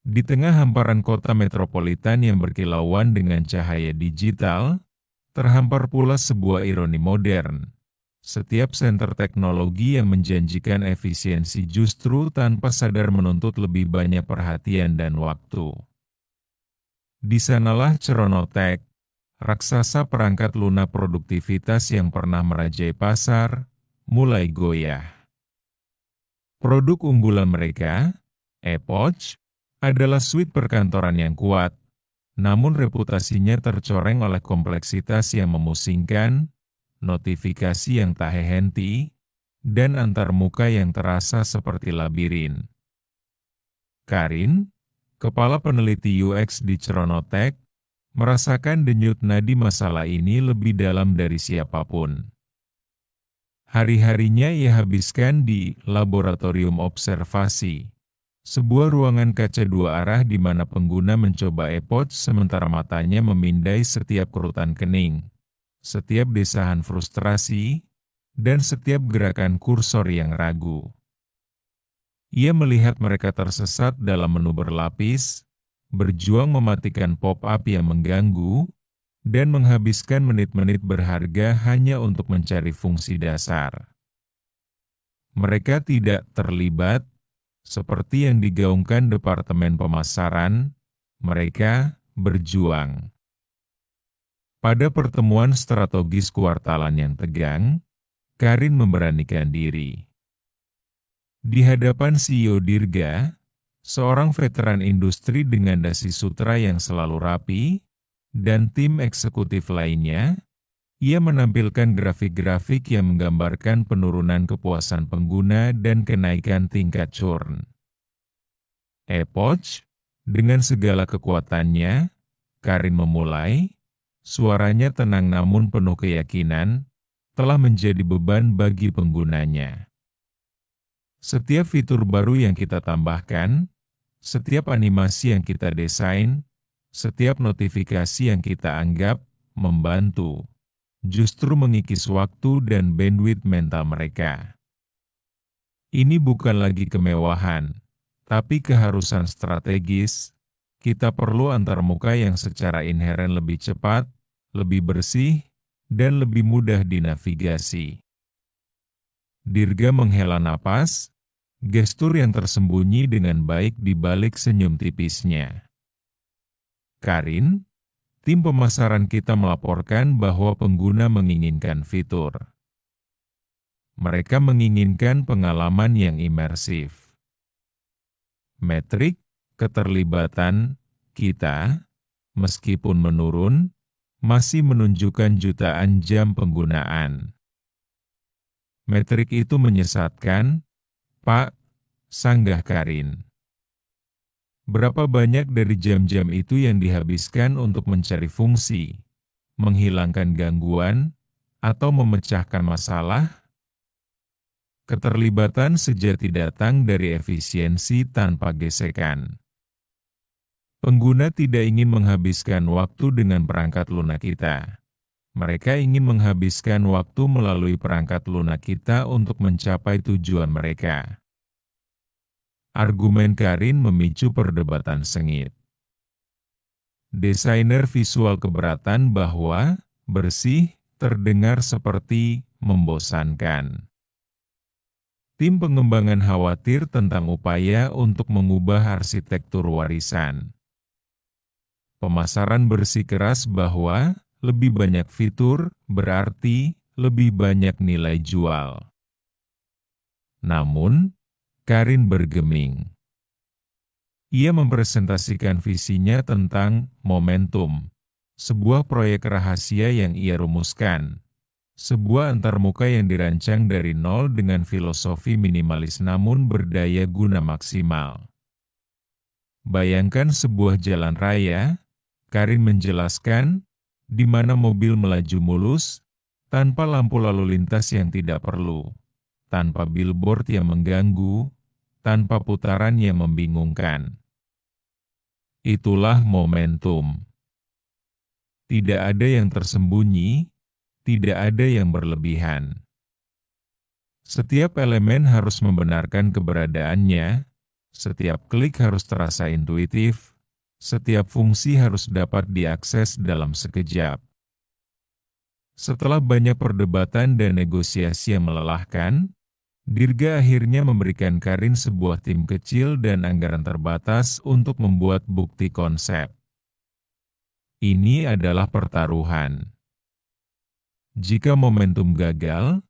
Di tengah hamparan kota metropolitan yang berkilauan dengan cahaya digital, terhampar pula sebuah ironi modern. Setiap senter teknologi yang menjanjikan efisiensi justru tanpa sadar menuntut lebih banyak perhatian dan waktu. Di sanalah Ceronotech, raksasa perangkat lunak produktivitas yang pernah merajai pasar, mulai goyah. Produk unggulan mereka, Epoch, adalah suite perkantoran yang kuat, namun reputasinya tercoreng oleh kompleksitas yang memusingkan, notifikasi yang tak henti, dan antarmuka yang terasa seperti labirin. Karin, kepala peneliti UX di Ceronotech, merasakan denyut nadi masalah ini lebih dalam dari siapapun. Hari-harinya ia habiskan di laboratorium observasi, sebuah ruangan kaca dua arah di mana pengguna mencoba Epoch sementara matanya memindai setiap kerutan kening, setiap desahan frustrasi, dan setiap gerakan kursor yang ragu. Ia melihat mereka tersesat dalam menu berlapis, berjuang mematikan pop-up yang mengganggu, dan menghabiskan menit-menit berharga hanya untuk mencari fungsi dasar. Mereka tidak terlibat, seperti yang digaungkan Departemen Pemasaran, mereka berjuang. Pada pertemuan strategis kuartalan yang tegang, Karin memberanikan diri. Di hadapan CEO Dirga, seorang veteran industri dengan dasi sutra yang selalu rapi, dan tim eksekutif lainnya, ia menampilkan grafik-grafik yang menggambarkan penurunan kepuasan pengguna dan kenaikan tingkat churn. Epoch, dengan segala kekuatannya, Karin memulai, suaranya tenang namun penuh keyakinan, telah menjadi beban bagi penggunanya. Setiap fitur baru yang kita tambahkan, setiap animasi yang kita desain, setiap notifikasi yang kita anggap membantu, justru mengikis waktu dan bandwidth mental mereka. Ini bukan lagi kemewahan, tapi keharusan strategis. Kita perlu antarmuka yang secara inheren lebih cepat, lebih bersih, dan lebih mudah dinavigasi. Dirga menghela napas, gestur yang tersembunyi dengan baik di balik senyum tipisnya. Karin, tim pemasaran kita melaporkan bahwa pengguna menginginkan fitur. Mereka menginginkan pengalaman yang imersif. Metrik keterlibatan kita, meskipun menurun, masih menunjukkan jutaan jam penggunaan. Metrik itu menyesatkan, Pak, sanggah Karin. Berapa banyak dari jam-jam itu yang dihabiskan untuk mencari fungsi, menghilangkan gangguan, atau memecahkan masalah? Keterlibatan sejati datang dari efisiensi tanpa gesekan. Pengguna tidak ingin menghabiskan waktu dengan perangkat lunak kita. Mereka ingin menghabiskan waktu melalui perangkat lunak kita untuk mencapai tujuan mereka. Argumen Karin memicu perdebatan sengit. Desainer visual keberatan bahwa bersih terdengar seperti membosankan. Tim pengembangan khawatir tentang upaya untuk mengubah arsitektur warisan. Pemasaran bersikeras bahwa lebih banyak fitur berarti lebih banyak nilai jual. Namun, Karin bergeming. Ia mempresentasikan visinya tentang momentum, sebuah proyek rahasia yang ia rumuskan, sebuah antarmuka yang dirancang dari nol dengan filosofi minimalis namun berdaya guna maksimal. Bayangkan sebuah jalan raya, Karin menjelaskan, di mana mobil melaju mulus, tanpa lampu lalu lintas yang tidak perlu, tanpa billboard yang mengganggu, tanpa putaran yang membingungkan. Itulah momentum. Tidak ada yang tersembunyi, tidak ada yang berlebihan. Setiap elemen harus membenarkan keberadaannya, Setiap klik harus terasa intuitif, setiap fungsi harus dapat diakses dalam sekejap. Setelah banyak perdebatan dan negosiasi yang melelahkan, Dirga akhirnya memberikan Karin sebuah tim kecil dan anggaran terbatas untuk membuat bukti konsep. Ini adalah pertaruhan. Jika momentum gagal,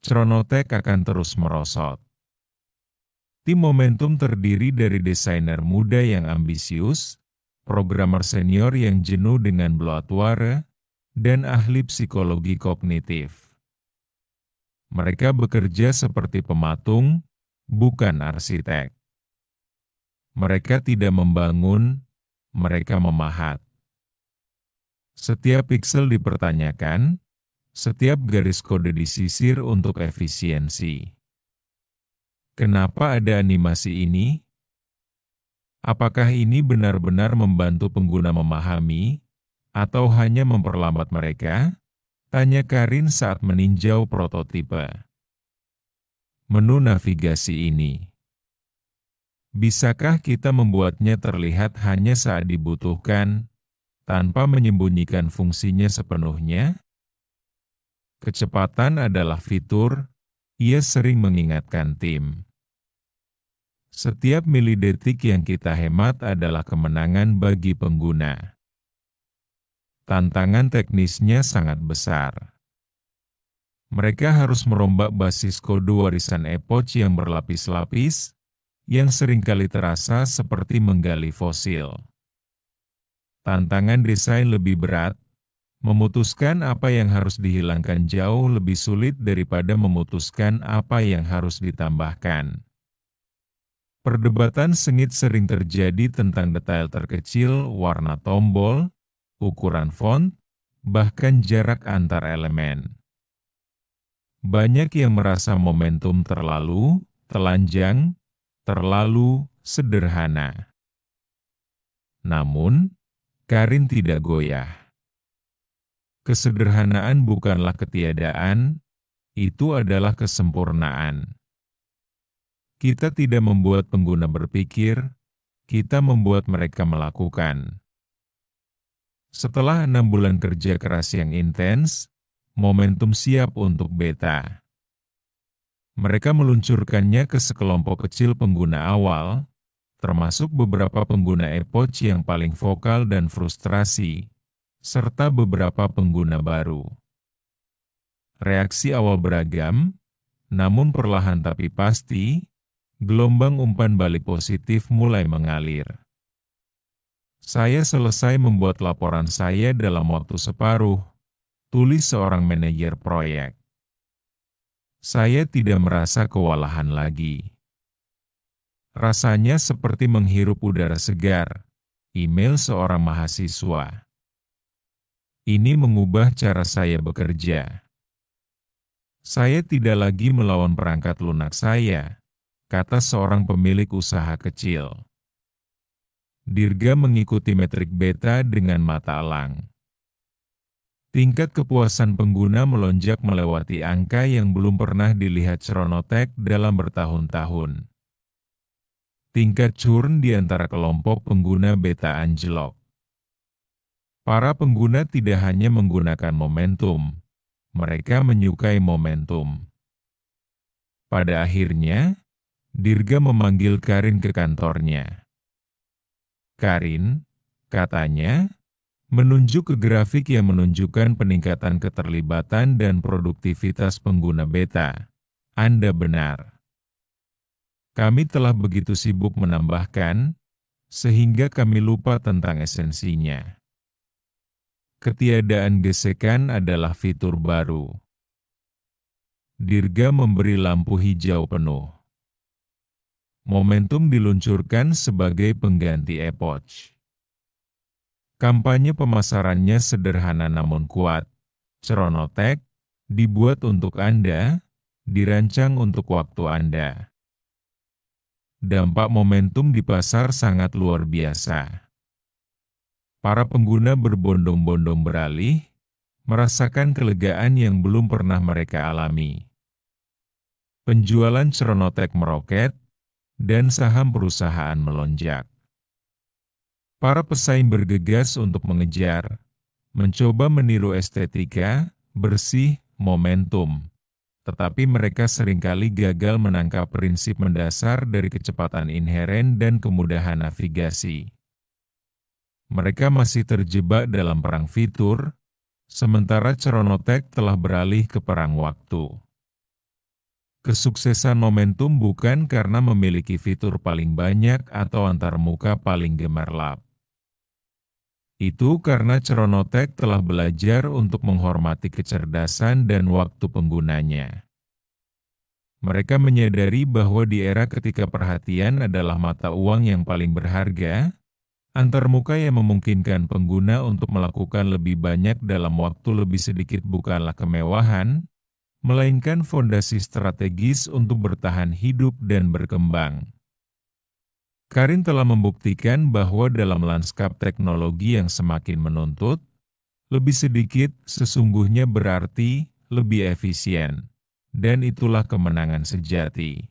Chronotek akan terus merosot. Tim Momentum terdiri dari desainer muda yang ambisius, programmer senior yang jenuh dengan bloatware, dan ahli psikologi kognitif. Mereka bekerja seperti pematung, bukan arsitek. Mereka tidak membangun, mereka memahat. Setiap piksel dipertanyakan, setiap garis kode disisir untuk efisiensi. Kenapa ada animasi ini? Apakah ini benar-benar membantu pengguna memahami, atau hanya memperlambat mereka? Tanya Karin saat meninjau prototipe. Menu navigasi ini. Bisakah kita membuatnya terlihat hanya saat dibutuhkan, tanpa menyembunyikan fungsinya sepenuhnya? Kecepatan adalah fitur, ia sering mengingatkan tim. Setiap milidetik yang kita hemat adalah kemenangan bagi pengguna. Tantangan teknisnya sangat besar. Mereka harus merombak basis kode warisan Epoch yang berlapis-lapis, yang seringkali terasa seperti menggali fosil. Tantangan desain lebih berat, memutuskan apa yang harus dihilangkan jauh lebih sulit daripada memutuskan apa yang harus ditambahkan. Perdebatan sengit sering terjadi tentang detail terkecil, warna tombol, ukuran font, bahkan jarak antar elemen. Banyak yang merasa momentum terlalu telanjang, terlalu sederhana. Namun, Karin tidak goyah. Kesederhanaan bukanlah ketiadaan, itu adalah kesempurnaan. Kita tidak membuat pengguna berpikir, kita membuat mereka melakukan. Setelah 6 bulan kerja keras yang intens, Momentum siap untuk beta. Mereka meluncurkannya ke sekelompok kecil pengguna awal, termasuk beberapa pengguna Epoch yang paling vokal dan frustrasi, serta beberapa pengguna baru. Reaksi awal beragam, namun perlahan tapi pasti, gelombang umpan balik positif mulai mengalir. Saya selesai membuat laporan saya dalam waktu separuh, tulis seorang manajer proyek. Saya tidak merasa kewalahan lagi. Rasanya seperti menghirup udara segar, email seorang mahasiswa. Ini mengubah cara saya bekerja. Saya tidak lagi melawan perangkat lunak saya, kata seorang pemilik usaha kecil. Dirga mengikuti metrik beta dengan mata elang. Tingkat kepuasan pengguna melonjak melewati angka yang belum pernah dilihat Chronotek dalam bertahun-tahun. Tingkat churn di antara kelompok pengguna beta anjlok. Para pengguna tidak hanya menggunakan momentum, mereka menyukai momentum. Pada akhirnya, Dirga memanggil Karin ke kantornya. Karin, katanya, menunjuk ke grafik yang menunjukkan peningkatan keterlibatan dan produktivitas pengguna beta. Anda benar. Kami telah begitu sibuk menambahkan, sehingga kami lupa tentang esensinya. Ketiadaan gesekan adalah fitur baru. Dirga memberi lampu hijau penuh. Momentum diluncurkan sebagai pengganti Epoch. Kampanye pemasarannya sederhana namun kuat. Chronotek, dibuat untuk Anda, dirancang untuk waktu Anda. Dampak momentum di pasar sangat luar biasa. Para pengguna berbondong-bondong beralih, merasakan kelegaan yang belum pernah mereka alami. Penjualan Chronotek meroket, dan saham perusahaan melonjak. Para pesaing bergegas untuk mencoba meniru estetika, bersih, momentum. Tetapi mereka seringkali gagal menangkap prinsip mendasar dari kecepatan inheren dan kemudahan navigasi. Mereka masih terjebak dalam perang fitur, sementara Chronotek telah beralih ke perang waktu. Kesuksesan momentum bukan karena memiliki fitur paling banyak atau antarmuka paling gemerlap. Itu karena Chronotek telah belajar untuk menghormati kecerdasan dan waktu penggunanya. Mereka menyadari bahwa di era ketika perhatian adalah mata uang yang paling berharga, antarmuka yang memungkinkan pengguna untuk melakukan lebih banyak dalam waktu lebih sedikit bukanlah kemewahan, melainkan fondasi strategis untuk bertahan hidup dan berkembang. Karin telah membuktikan bahwa dalam lanskap teknologi yang semakin menuntut, lebih sedikit sesungguhnya berarti lebih efisien, dan itulah kemenangan sejati.